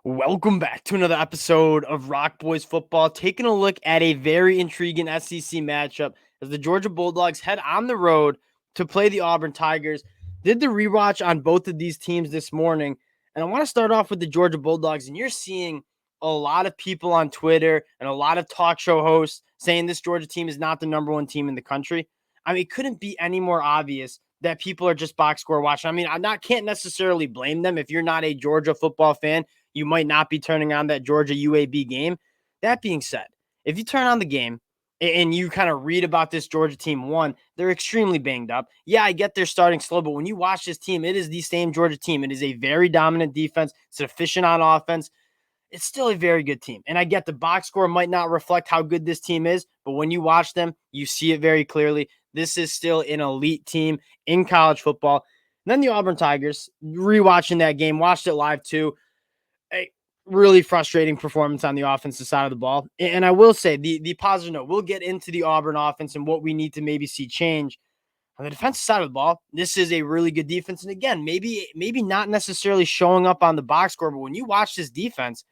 Welcome back to another episode of Rock Boys Football, taking a look at a very intriguing SEC matchup as the Georgia Bulldogs head on the road to play the Auburn Tigers. Did the rewatch on both of these teams this morning, and I want to start off with the Georgia Bulldogs, and you're seeing a lot of people on Twitter and a lot of talk show hosts saying this Georgia team is not the number one team in the country. I mean, it couldn't be any more obvious that people are just box score watching. I mean, can't necessarily blame them if you're not a Georgia football fan. You might not be turning on that Georgia UAB game. That being said, if you turn on the game and you kind of read about this Georgia team, one, they're extremely banged up. Yeah, I get they're starting slow, but when you watch this team, it is the same Georgia team. It is a very dominant defense. It's efficient on offense. It's still a very good team. And I get the box score might not reflect how good this team is, but when you watch them, you see it very clearly. This is still an elite team in college football. And then the Auburn Tigers, rewatching that game, watched it live too. A really frustrating performance on the offensive side of the ball. And I will say the positive note, we'll get into the Auburn offense and what we need to maybe see change. On the defensive side of the ball, this is a really good defense. And again, maybe not necessarily showing up on the box score, but when you watch this defense,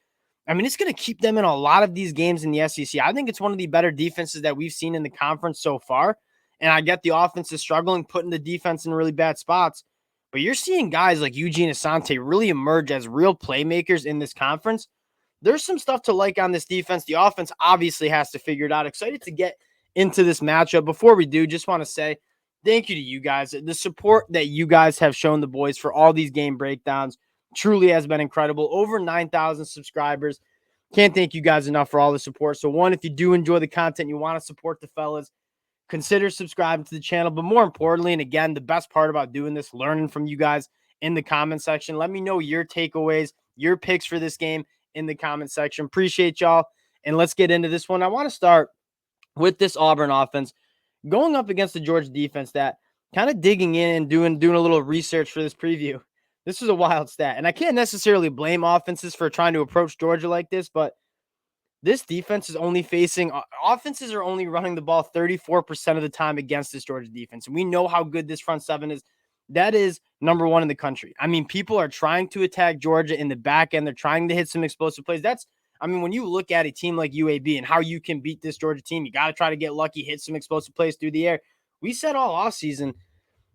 I mean, it's going to keep them in a lot of these games in the SEC. I think it's one of the better defenses that we've seen in the conference so far. And I get the offense is struggling, putting the defense in really bad spots. But you're seeing guys like Eugene Asante really emerge as real playmakers in this conference. There's some stuff to like on this defense. The offense obviously has to figure it out. Excited to get into this matchup. Before we do, just want to say thank you to you guys. The support that you guys have shown the boys for all these game breakdowns truly has been incredible. Over 9,000 subscribers. Can't thank you guys enough for all the support. So one, if you do enjoy the content, you want to support the fellas, consider subscribing to the channel. But more importantly, and again, the best part about doing this, learning from you guys in the comment section. Let me know your takeaways, your picks for this game in the comment section. Appreciate y'all. And let's get into this one. I want to start with this Auburn offense going up against the Georgia defense that kind of digging in and doing a little research for this preview. This is a wild stat. And I can't necessarily blame offenses for trying to approach Georgia like this, but this defense is only facing offenses are only running the ball 34% of the time against this Georgia defense. And we know how good this front seven is. That is number one in the country. I mean, people are trying to attack Georgia in the back end. They're trying to hit some explosive plays. When you look at a team like UAB and how you can beat this Georgia team, you got to try to get lucky, hit some explosive plays through the air. We said all offseason,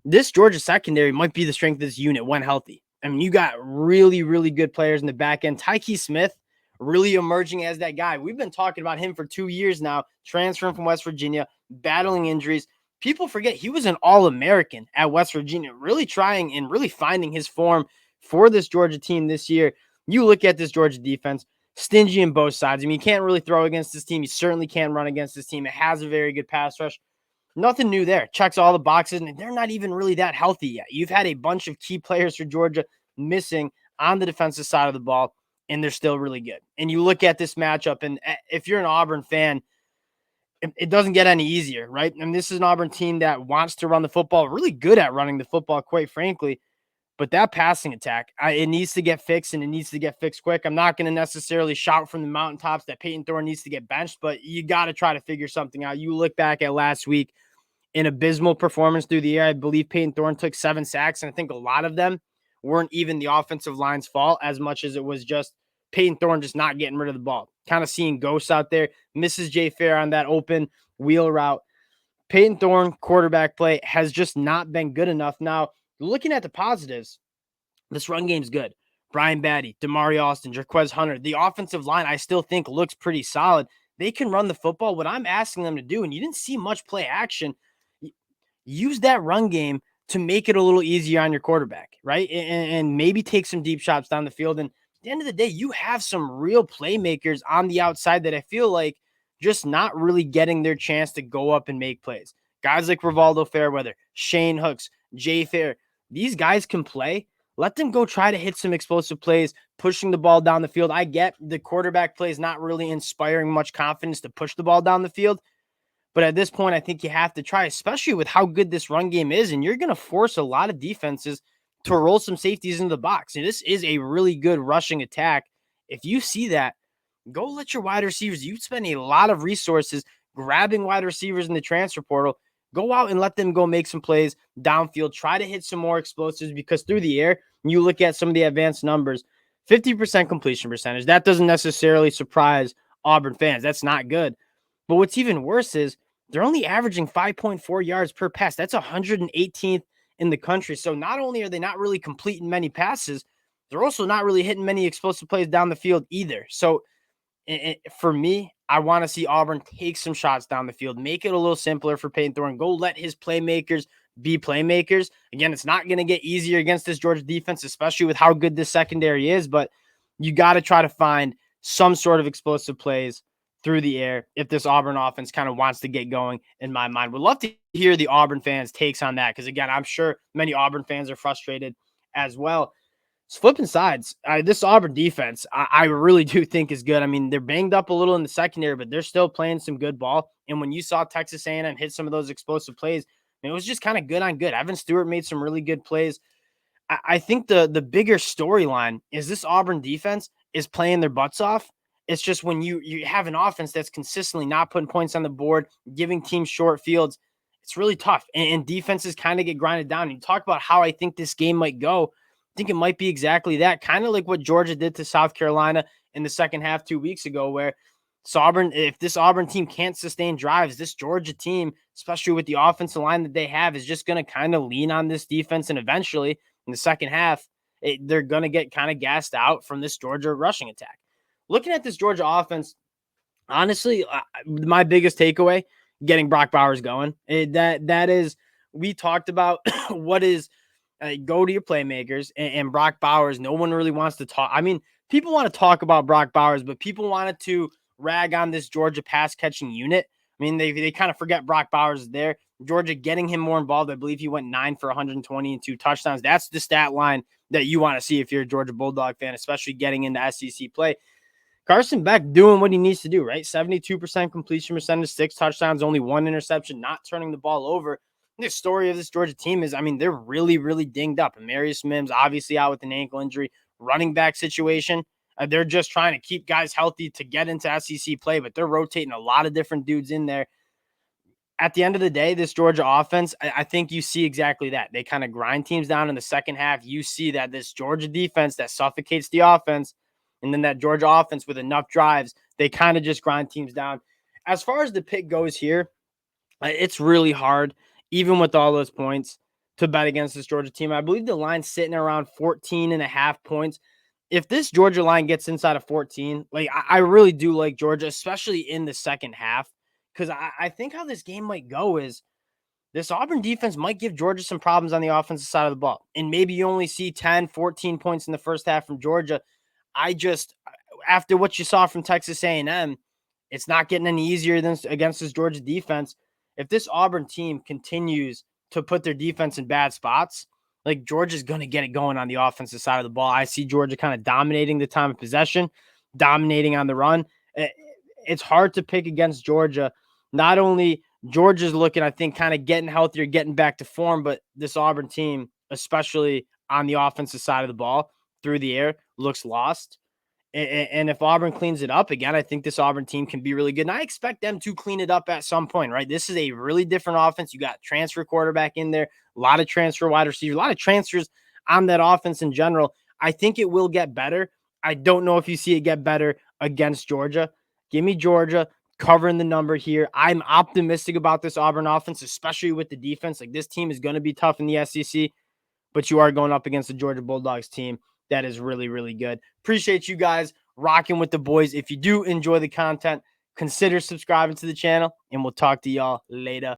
this Georgia secondary might be the strength of this unit when healthy. I mean, you got really, really good players in the back end. Tyke Smith, really emerging as that guy. We've been talking about him for 2 years now, transferring from West Virginia, battling injuries. People forget he was an All-American at West Virginia, really trying and really finding his form for this Georgia team this year. You look at this Georgia defense, stingy on both sides. I mean, you can't really throw against this team. You certainly can't run against this team. It has a very good pass rush. Nothing new there. Checks all the boxes, and they're not even really that healthy yet. You've had a bunch of key players for Georgia missing on the defensive side of the ball, and they're still really good. And you look at this matchup, and if you're an Auburn fan, it doesn't get any easier, right? And this is an Auburn team that wants to run the football, really good at running the football, quite frankly. But that passing attack, it needs to get fixed, and it needs to get fixed quick. I'm not going to necessarily shout from the mountaintops that Peyton Thorne needs to get benched, but you got to try to figure something out. You look back at last week, an abysmal performance through the air. I believe Peyton Thorne took 7 sacks, and I think a lot of them weren't even the offensive line's fault as much as it was just Peyton Thorne just not getting rid of the ball. Kind of seeing ghosts out there. Misses Jay Fair on that open wheel route. Peyton Thorne, quarterback play, has just not been good enough. Now, looking at the positives, this run game's good. Brian Batty, Damari Austin, Jaquez Hunter. The offensive line, I still think, looks pretty solid. They can run the football. What I'm asking them to do, and you didn't see much play action, use that run game to make it a little easier on your quarterback, right? And maybe take some deep shots down the field. And at the end of the day, you have some real playmakers on the outside that I feel like just not really getting their chance to go up and make plays. Guys like Rivaldo Fairweather, Shane Hooks, Jay Fair, these guys can play. Let them go try to hit some explosive plays, pushing the ball down the field. I get the quarterback play is not really inspiring much confidence to push the ball down the field. But at this point, I think you have to try, especially with how good this run game is. And you're going to force a lot of defenses to roll some safeties into the box. And this is a really good rushing attack. If you see that, go let your wide receivers, you spend a lot of resources grabbing wide receivers in the transfer portal. Go out and let them go make some plays downfield. Try to hit some more explosives because through the air, you look at some of the advanced numbers. 50% completion percentage. That doesn't necessarily surprise Auburn fans. That's not good. But what's even worse is they're only averaging 5.4 yards per pass. That's 118th in the country. So not only are they not really completing many passes, they're also not really hitting many explosive plays down the field either. So for me, I want to see Auburn take some shots down the field, make it a little simpler for Peyton Thorne. Go let his playmakers be playmakers. Again, it's not going to get easier against this Georgia defense, especially with how good this secondary is, but you got to try to find some sort of explosive plays through the air if this Auburn offense kind of wants to get going, in my mind. Would love to hear the Auburn fans' takes on that because, again, I'm sure many Auburn fans are frustrated as well. It's flipping sides. This Auburn defense, I really do think is good. I mean, they're banged up a little in the secondary, but they're still playing some good ball. And when you saw Texas A&M hit some of those explosive plays, it was just kind of good on good. Evan Stewart made some really good plays. I think the bigger storyline is this Auburn defense is playing their butts off. It's just when you have an offense that's consistently not putting points on the board, giving teams short fields, it's really tough. And defenses kind of get grinded down. And you talk about how I think this game might go. I think it might be exactly that, kind of like what Georgia did to South Carolina in the second half 2 weeks ago, where if this Auburn team can't sustain drives, this Georgia team, especially with the offensive line that they have, is just going to kind of lean on this defense. And eventually, in the second half, they're going to get kind of gassed out from this Georgia rushing attack. Looking at this Georgia offense, honestly, my biggest takeaway, getting Brock Bowers going. That is, we talked about what is go to your playmakers and Brock Bowers. No one really wants to talk. I mean, people want to talk about Brock Bowers, but people wanted to rag on this Georgia pass catching unit. I mean, they kind of forget Brock Bowers is there. Georgia getting him more involved. I believe he went 9 for 120 and 2 touchdowns. That's the stat line that you want to see if you're a Georgia Bulldog fan, especially getting into SEC play. Carson Beck doing what he needs to do, right? 72% completion percentage, 6 touchdowns, only 1 interception, not turning the ball over. The story of this Georgia team is, I mean, they're really, really dinged up. Amarius Mims obviously out with an ankle injury. Running back situation, they're just trying to keep guys healthy to get into SEC play, but they're rotating a lot of different dudes in there. At the end of the day, this Georgia offense, I think you see exactly that. They kind of grind teams down in the second half. You see that this Georgia defense that suffocates the offense, and then that Georgia offense with enough drives, they kind of just grind teams down. As far as the pick goes here, it's really hard, even with all those points, to bet against this Georgia team. I believe the line's sitting around 14.5 points. If this Georgia line gets inside of 14, like I really do like Georgia, especially in the second half, because I think how this game might go is this Auburn defense might give Georgia some problems on the offensive side of the ball. And maybe you only see 10, 14 points in the first half from Georgia. After what you saw from Texas A&M, it's not getting any easier than against this Georgia defense. If this Auburn team continues to put their defense in bad spots, like Georgia's going to get it going on the offensive side of the ball. I see Georgia kind of dominating the time of possession, dominating on the run. It's hard to pick against Georgia. Not only Georgia's looking, I think, kind of getting healthier, getting back to form, but this Auburn team, especially on the offensive side of the ball through the air, looks lost. And if Auburn cleans it up again, I think this Auburn team can be really good. And I expect them to clean it up at some point, right? This is a really different offense. You got transfer quarterback in there, a lot of transfer wide receivers, a lot of transfers on that offense in general. I think it will get better. I don't know if you see it get better against Georgia. Give me Georgia covering the number here. I'm optimistic about this Auburn offense, especially with the defense. Like, this team is going to be tough in the SEC, but you are going up against the Georgia Bulldogs team that is really, really good. Appreciate you guys rocking with the boys. If you do enjoy the content, consider subscribing to the channel, and we'll talk to y'all later.